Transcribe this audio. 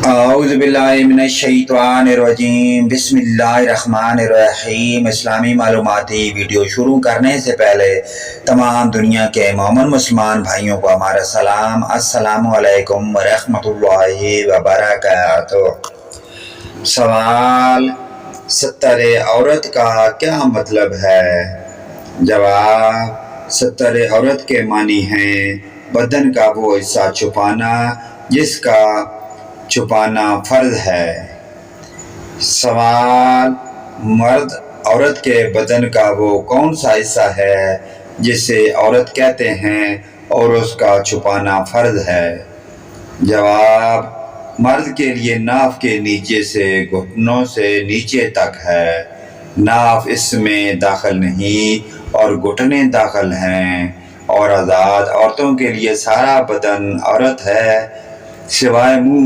اعوذ باللہ من الشیطان الرجیم، بسم اللہ الرحمن الرحیم۔ اسلامی معلوماتی ویڈیو شروع کرنے سے پہلے تمام دنیا کے مومن مسلمان بھائیوں کو ہمارا سلام، السلام علیکم ورحمۃ اللہ وبرکاتہ۔ سوال: ستر عورت کا کیا مطلب ہے؟ جواب: ستر عورت کے معنی ہیں بدن کا وہ حصہ چھپانا جس کا چھپانا فرض ہے۔ سوال: مرد عورت کے بدن کا وہ کون سا حصہ ہے جسے عورت کہتے ہیں اور اس کا چھپانا فرض ہے؟ جواب: مرد کے لیے ناف کے نیچے سے گھٹنوں سے نیچے تک ہے، ناف اس میں داخل نہیں اور گھٹنے داخل ہیں، اور آزاد عورتوں کے لیے سارا بدن عورت ہے سوائے منہ